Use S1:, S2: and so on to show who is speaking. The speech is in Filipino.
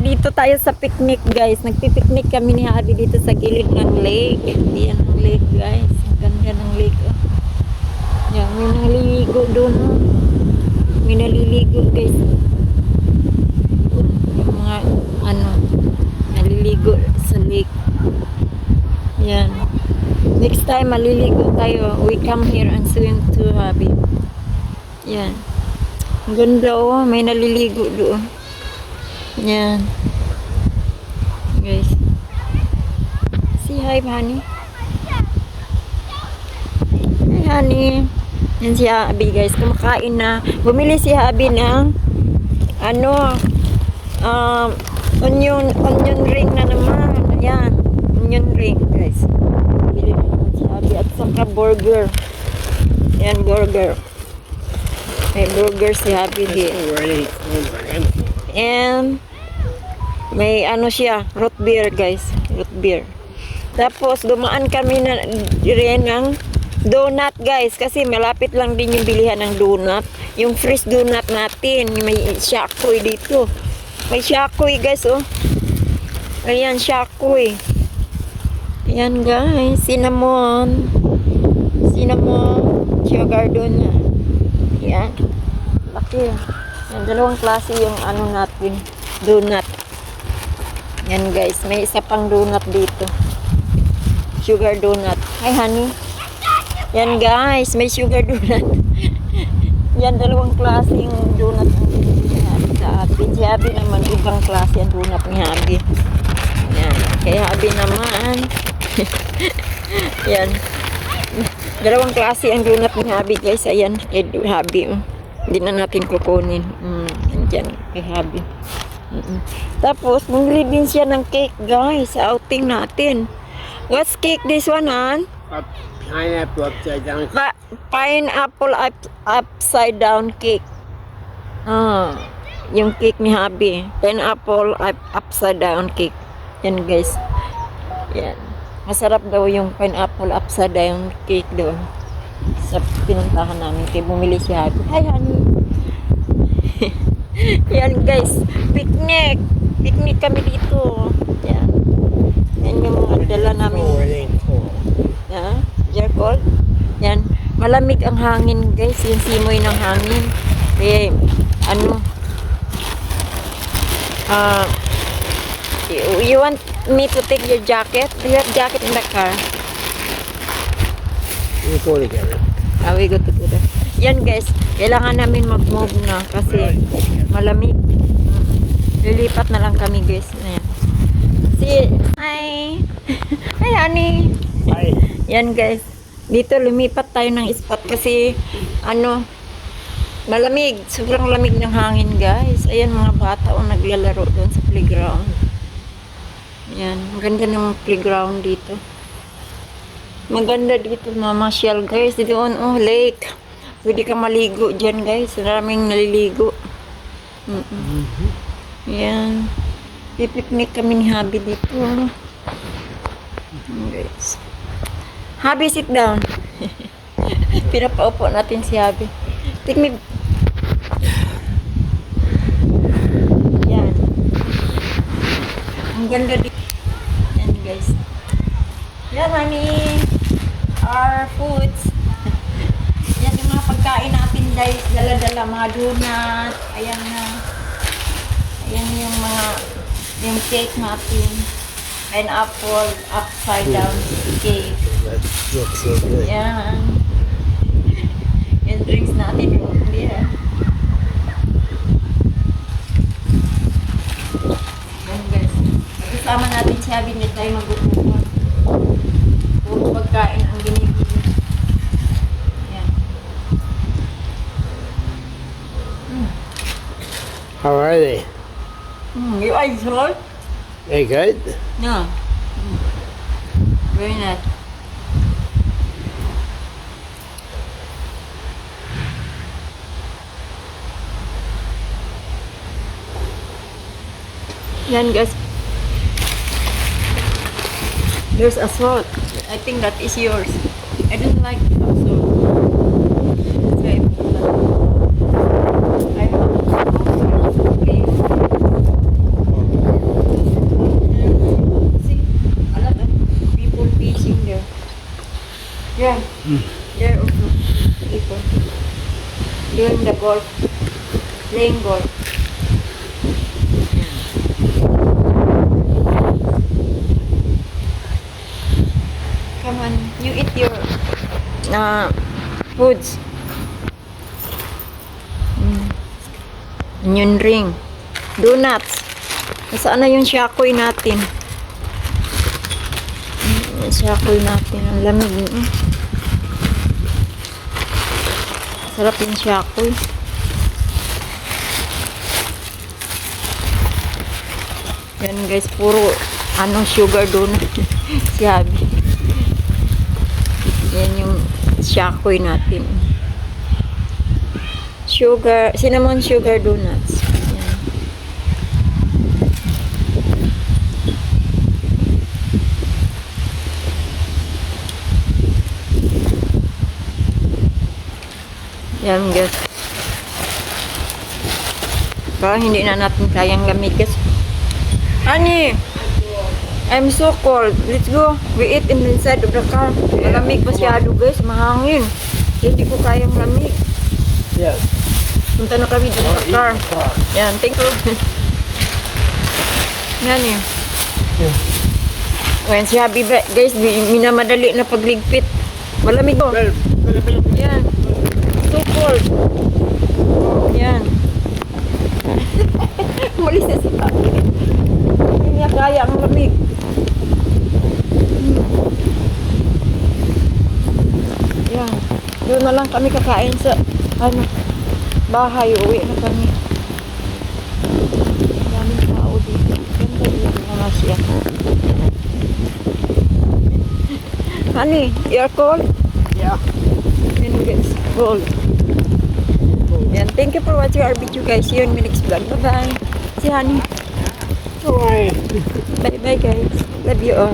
S1: Nandito tayo sa picnic, guys. Nagpipiknik kami ni Habi dito sa gilid ng lake. Yan ang lake, guys. Ang ganda ng lake, oh. Yan, may naliligo doon, oh. May naliligo, guys. Yung mga, naliligo sa lake. Yan. Next time, maliligo tayo. We come here and swim too, Habi. Yan. Ang ganda, oh. May naliligo doon. Yan. Guys. Say hi, honey. Hi, honey. Yan si Habi, guys. Kumakain na. Bumili si Habi ng onion ring na naman. Yan. Onion ring, guys. Bumili na si Habi. At saka burger. Yan, burger. May burger si Habi din. And may siya, root beer, guys. Root beer. Tapos dumaan kami na rin ng donut, guys, kasi malapit lang din yung bilihan ng donut. Yung fresh donut natin, may shakoy dito. May shakoy, guys, oh. Ayan, shakoy. Ayan, guys, cinnamon. Sugar donut. Ayan. Laki. Yan, dalawang klase yung natin, donut. Yan, guys, may isa pang donut dito. Sugar donut. Hi, honey. Yan, guys, may sugar donut. Yan, dalawang klaseng donut ang binili sa atin. Si Habi naman, ibang klase ang donut ni Habi. Yan, kaya Habi naman. Yan. Dalawang klase ang donut ni Habi, guys. Ayan, kay Habi. Hindi na natin kukunin. Andyan, kay Habi. Tapos, bumili din siya ng cake, guys, sa outing natin. What's cake this one, Han?
S2: Pineapple upside down.
S1: Pineapple upside down cake. Yung cake ni Habi. Pineapple upside down cake. Yan, guys. Yan. Masarap daw yung pineapple upside down cake doon. Sa pinuntahan namin. Kaya bumili si Habi. Hi, honey. Yan, guys, picnic kami dito. Yan. Yan yung mga dala namin. Yan, cold. Yan, malamig ang hangin, guys, yung simoy ng hangin. Eh, you want me to take your jacket? Do you have jacket in the car?
S2: We go together.
S1: We go together. Yan, guys, kailangan namin mag-move na kasi malamig. Lilipat na lang kami, guys. Ayan. Hi! Hi, honey!
S2: Hi!
S1: Yan, guys. Dito lumipat tayo ng spot kasi malamig. Sobrang lamig ng hangin, guys. Ayan, mga bata naglalaro doon sa playground. Yan. Maganda ng playground dito. Maganda dito, mamasyal, guys. Dito lake. Pwede ka maligo dyan, guys. Maraming naliligo. Yan. Pipiknik kami ni Habi dito. Guys. Habi, sit down. Pinapaupo natin si Habi. Take me. Yan. Ang ganda dito. Yan, guys. Yan, honey. Our foods. Yan yung mga pagkain natin, guys. Dala-dala, mga donut. Ayan na. Ayan yung cake natin. Pineapple upside down cake.
S2: That looks so good.
S1: Yan. Yung drinks natin. Yan, guys. Kasama natin si Habi, hindi tayo mag-uupon. Puro pagkain ang binibili. Yan.
S2: How are they?
S1: You eyes hurt?
S2: They good?
S1: No. Very nice. Yan, guys. There's a salt. I think that is yours. I don't like salt. That's why I put that. I have okay. doing the golf, playing golf. Come on, you eat your foods. Onion ring. Donuts. Nasaan na yung shakoy natin? Yung shakoy natin. Ang lamig. Sarap yung shakoy. Yan guys, puro sugar donut. Sabi. Yan yung shakoy natin. Sugar, cinnamon sugar donuts. Yan guys. Baka hindi na natin kayang gamigas. Ani, I'm so cold. Let's go. We eat inside of the car. Malamig masyado guys, mahangin. Hindi ko kayang lamig.
S2: Yes.
S1: Punta na kami dito sa car. Yan, thank you. Yan eh. Ayan si Habi guys, minamadali na pagligpit. Malamig ko. Yan. So cold. Yan. Malis na si Habi. Hindi niya kaya ang lamig. Yan. Doon na lang kami kakain sa bahay. Uwi na kami. Daming tao dito. Ganda dito mga siya. Honey, you're cold?
S2: Yeah.
S1: Then it gets cold. Yan. Thank you for watching our video guys. See you in my next vlog. Bye-bye. See you, honey.
S2: Bye.
S1: Bye-bye guys. Love you all.